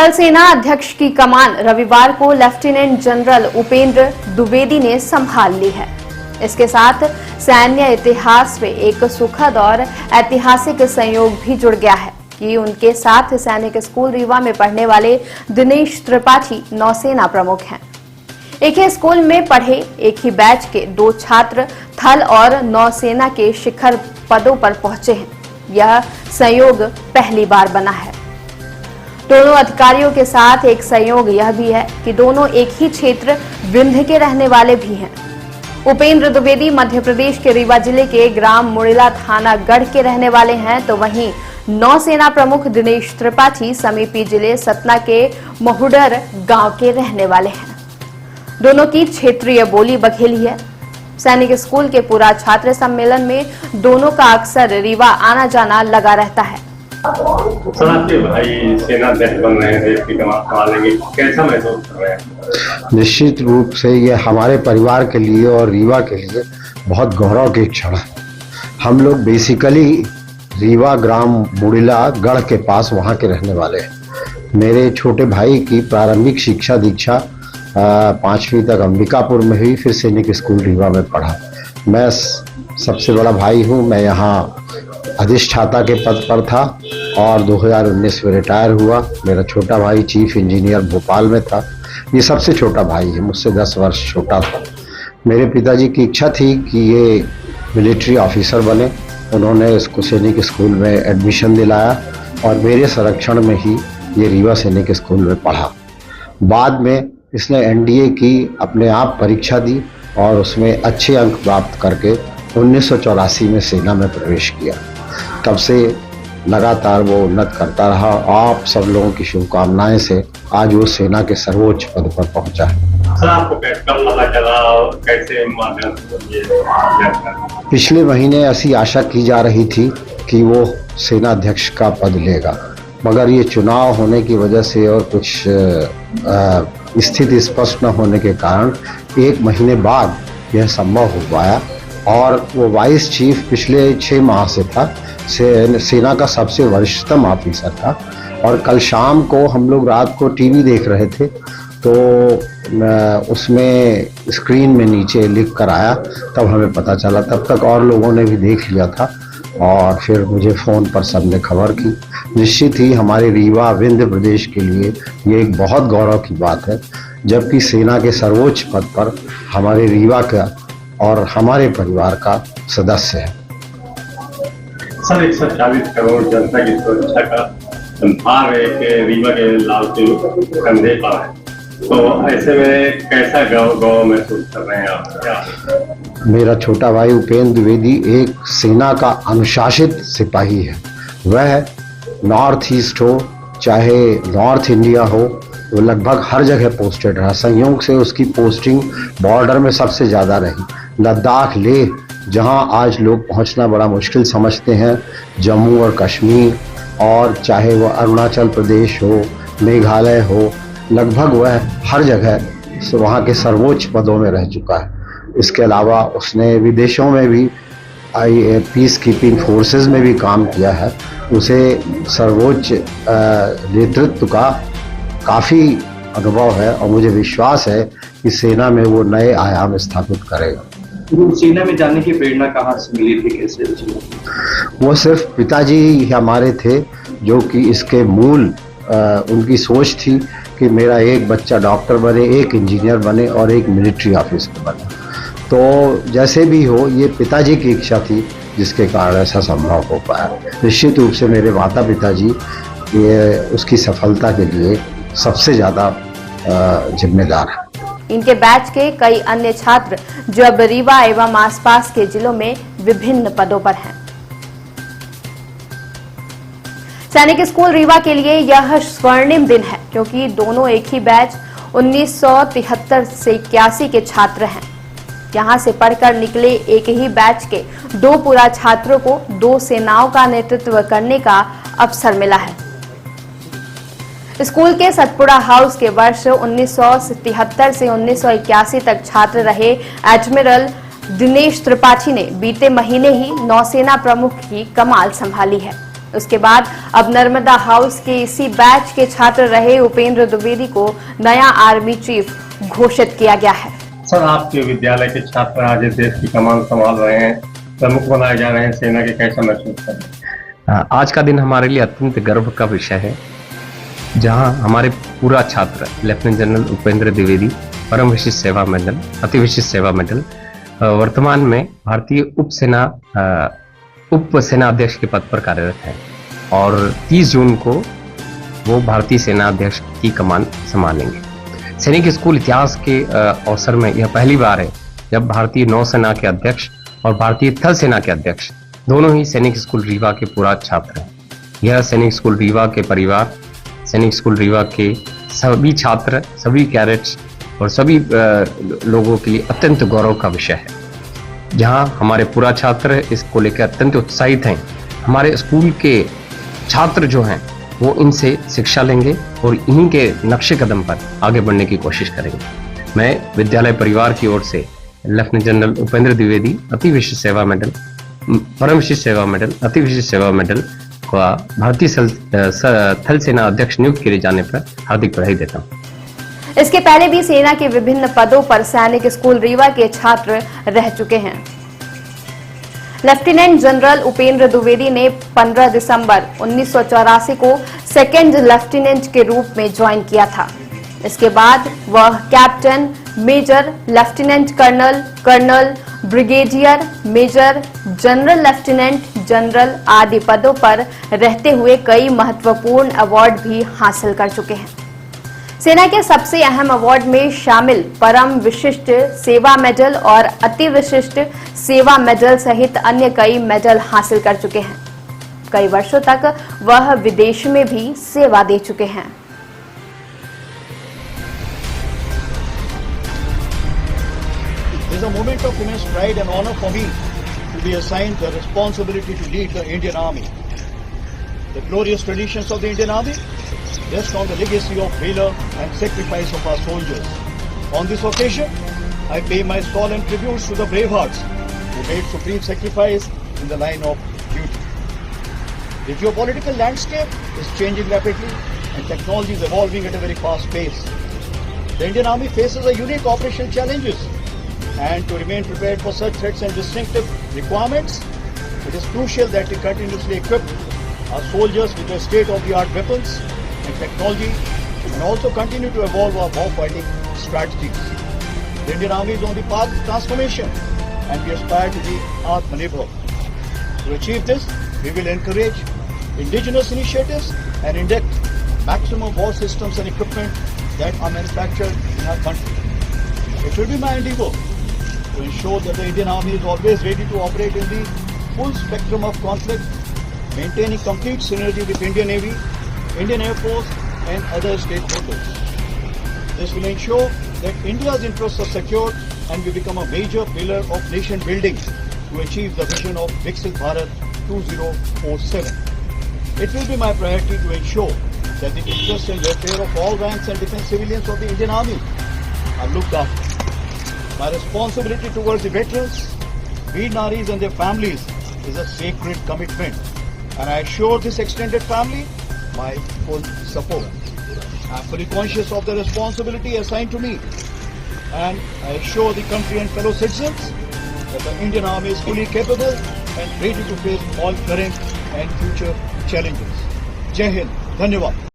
थल सेना अध्यक्ष की कमान रविवार को लेफ्टिनेंट जनरल उपेंद्र द्विवेदी ने संभाल ली है। इसके साथ सैन्य इतिहास में एक सुखद और ऐतिहासिक संयोग भी जुड़ गया है कि उनके साथ सैनिक स्कूल रीवा में पढ़ने वाले दिनेश त्रिपाठी नौसेना प्रमुख हैं। एक ही स्कूल में पढ़े एक ही बैच के दो छात्र थल और नौसेना के शिखर पदों पर पहुंचे हैं। यह संयोग पहली बार बना है। दोनों अधिकारियों के साथ एक संयोग यह भी है कि दोनों एक ही क्षेत्र विंध्य के रहने वाले भी हैं। उपेंद्र द्विवेदी मध्य प्रदेश के रीवा जिले के ग्राम मुड़िला थाना गढ़ के रहने वाले हैं, तो वहीं नौसेना प्रमुख दिनेश त्रिपाठी समीपी जिले सतना के महुडर गांव के रहने वाले हैं। दोनों की क्षेत्रीय बोली बघेली है। सैनिक स्कूल के पूरा छात्र सम्मेलन में दोनों का अक्सर रीवा आना जाना लगा रहता है। सर, आपके भाई सेना अध्यक्ष बन रहे हैं, देश की कमान संभालेंगे, कैसा महसूस कर रहे हैं? निश्चित रूप से ये हमारे परिवार के लिए और रीवा के लिए बहुत गौरव की क्षण है। हम लोग बेसिकली रीवा ग्राम मुड़िला गढ़ के पास वहाँ के रहने वाले हैं। मेरे छोटे भाई की प्रारंभिक शिक्षा दीक्षा 5वीं तक अंबिकापुर में हुई, फिर सैनिक स्कूल रीवा में पढ़ा। मैं सबसे बड़ा भाई हूँ। मैं यहाँ अधिष्ठाता के पद पर था और 2019 में रिटायर हुआ। मेरा छोटा भाई चीफ इंजीनियर भोपाल में था। ये सबसे छोटा भाई है, मुझसे 10 वर्ष छोटा था। मेरे पिताजी की इच्छा थी कि ये मिलिट्री ऑफिसर बने। उन्होंने इसको सैनिक स्कूल में एडमिशन दिलाया और मेरे संरक्षण में ही ये रीवा सैनिक स्कूल में पढ़ा। बाद में इसने एनडीए की अपने आप परीक्षा दी और उसमें अच्छे अंक प्राप्त करके 1984 में सेना में प्रवेश किया। तब से लगातार वो उन्नत करता रहा। आप सब लोगों की शुभकामनाएं से आज वो सेना के सर्वोच्च पद पर पहुंचा है। सर, आपको कब पता चला और कैसे माध्यम से? पिछले महीने ऐसी आशा की जा रही थी कि वो सेना अध्यक्ष का पद लेगा, मगर ये चुनाव होने की वजह से और कुछ स्थिति स्पष्ट न होने के कारण 1 महीने बाद यह संभव हो पाया। और वो वाइस चीफ पिछले 6 माह से था, सेना का सबसे वरिष्ठतम ऑफिसर था। और कल शाम को हम लोग रात को टीवी देख रहे थे तो उसमें स्क्रीन में नीचे लिख कर आया, तब हमें पता चला। तब तक और लोगों ने भी देख लिया था और फिर मुझे फ़ोन पर सबने खबर की। निश्चित ही हमारे रीवा विंध्य प्रदेश के लिए ये एक बहुत गौरव की बात है, जबकि सेना के सर्वोच्च पद पर हमारे रीवा का और हमारे परिवार का सदस्य है। सर, 140 करोड़ जनता की सुरक्षा का भार एक रीवा के लाल के कंधे पर है, तो ऐसे में कैसा गौरव महसूस कर रहे हैं आप? मेरा छोटा भाई उपेंद्र द्विवेदी एक सेना का अनुशासित सिपाही है। वह नॉर्थ ईस्ट हो चाहे नॉर्थ इंडिया हो, वो लगभग हर जगह पोस्टेड रहा। संयोग से उसकी पोस्टिंग बॉर्डर में सबसे ज़्यादा रही। लद्दाख, लेह, जहां आज लोग पहुंचना बड़ा मुश्किल समझते हैं, जम्मू और कश्मीर, और चाहे वह अरुणाचल प्रदेश हो, मेघालय हो, लगभग वह हर जगह वहाँ के सर्वोच्च पदों में रह चुका है। इसके अलावा उसने विदेशों में भी पीस कीपिंग फोर्सेस में भी काम किया है। उसे सर्वोच्च नेतृत्व का काफ़ी अनुभव है और मुझे विश्वास है कि सेना में वो नए आयाम स्थापित करेगा। सेना में जाने की प्रेरणा कहाँ से मिली थी, कैसे? वो सिर्फ पिताजी ही हमारे थे जो कि इसके मूल उनकी सोच थी कि मेरा एक बच्चा डॉक्टर बने, एक इंजीनियर बने और एक मिलिट्री ऑफिसर बने। तो जैसे भी हो, ये पिताजी की इच्छा थी जिसके कारण ऐसा संभव हो पाया। निश्चित रूप से मेरे माता पिताजी ये उसकी सफलता के लिए सबसे ज़्यादा जिम्मेदार है। इनके बैच के कई अन्य छात्र जो अब रीवा एवं आसपास के जिलों में विभिन्न पदों पर हैं। सैनिक स्कूल रीवा के लिए यह स्वर्णिम दिन है, क्योंकि दोनों एक ही बैच 1973 से 81 के छात्र हैं। यहां से पढ़कर निकले एक ही बैच के 2 पूरा छात्रों को 2 सेनाओं का नेतृत्व करने का अवसर मिला है। स्कूल के सतपुड़ा हाउस के वर्ष 1973 से 1981 तक छात्र रहे एडमिरल दिनेश त्रिपाठी ने बीते महीने ही नौसेना प्रमुख की कमान संभाली है। उसके बाद अब नर्मदा हाउस के इसी बैच के छात्र रहे उपेंद्र द्विवेदी को नया आर्मी चीफ घोषित किया गया है। सर, आपके विद्यालय के छात्र आज देश की कमान संभाल रहे हैं, प्रमुख बनाए जा रहे हैं सेना के, कैसा महसूस कर रहे हैं? आज का दिन हमारे लिए अत्यंत गर्व का विषय है, जहां हमारे पूरा छात्र लेफ्टिनेंट जनरल उपेंद्र द्विवेदी परम विशिष्ट सेवा मेडल, अति विशिष्ट सेवा मेडल, वर्तमान में भारतीय उप सेना अध्यक्ष के पद पर कार्यरत है और 30 जून को वो भारतीय सेना अध्यक्ष की कमान संभालेंगे। सैनिक स्कूल इतिहास के अवसर में यह पहली बार है जब भारतीय नौसेना के अध्यक्ष और भारतीय थल सेना के अध्यक्ष दोनों ही सैनिक स्कूल रीवा के पूरा छात्र हैं। यह सैनिक स्कूल रीवा के परिवार, सैनिक स्कूल रीवा के सभी छात्र, सभी कैडेट्स और सभी लोगों के लिए अत्यंत गौरव का विषय है, जहां हमारे पूरा छात्र इसको लेकर अत्यंत उत्साहित हैं। हमारे स्कूल के छात्र जो हैं वो इनसे शिक्षा लेंगे और इन्हीं के नक्शे कदम पर आगे बढ़ने की कोशिश करेंगे। मैं विद्यालय परिवार की ओर से लेफ्टिनेंट जनरल उपेंद्र द्विवेदी अति विशिष्ट सेवा मेडल, परम विशिष्ट सेवा मेडल, अति विशिष्ट सेवा मेडल का भारतीय थल सेना अध्यक्ष नियुक्त किए जाने पर हार्दिक बधाई देता हूँ। इसके पहले भी सेना के विभिन्न पदों पर सैनिक स्कूल रीवा के छात्र रह चुके हैं। लेफ्टिनेंट जनरल उपेंद्र द्विवेदी ने 15 दिसंबर 1984 को सेकंड लेफ्टिनेंट के रूप में ज्वाइन किया था। इसके बाद वह captain, major, lieutenant colonel, colonel, brigadier, major, general lieutenant, general आदि पदों पर रहते हुए कई महत्वपूर्ण अवार्ड भी हासिल कर चुके हैं। सेना के सबसे अहम अवार्ड में शामिल परम विशिष्ट सेवा मेडल और अति विशिष्ट सेवा मेडल सहित अन्य कई मेडल हासिल कर चुके हैं। कई वर्षों तक वह विदेश में भी सेवा दे चुके हैं। It is a moment of immense pride and honor for me to be assigned the responsibility to lead the Indian Army. The glorious traditions of the Indian Army rest on the legacy of valor and sacrifice of our soldiers. On this occasion, I pay my solemn tributes to the brave hearts who made supreme sacrifice in the line of duty. The geopolitical landscape is changing rapidly and technology is evolving at a very fast pace. The Indian Army faces a unique operational challenges, and to remain prepared for such threats and distinctive requirements, it is crucial that we continuously equip our soldiers with the state-of-the-art weapons and technology, and also continue to evolve our war-fighting strategies. The Indian Army is on the path of transformation, and we aspire to be Atmanirbhar. To achieve this, we will encourage indigenous initiatives and induct maximum war systems and equipment that are manufactured in our country. It will be my endeavor to ensure that the Indian Army is always ready to operate in the full spectrum of conflict, maintaining complete synergy with Indian Navy, Indian Air Force and other stakeholders. This will ensure that India's interests are secured and we become a major pillar of nation building to achieve the vision of Viksit Bharat 2047. It will be my priority to ensure that the interests and welfare of all ranks and defense civilians of the Indian Army are looked after. My responsibility towards the veterans, Veer Naris and their families is a sacred commitment, and I assure this extended family my full support. I am fully conscious of the responsibility assigned to me, and I assure the country and fellow citizens that the Indian Army is fully capable and ready to face all current and future challenges. Jai Hind. Dhanyavad.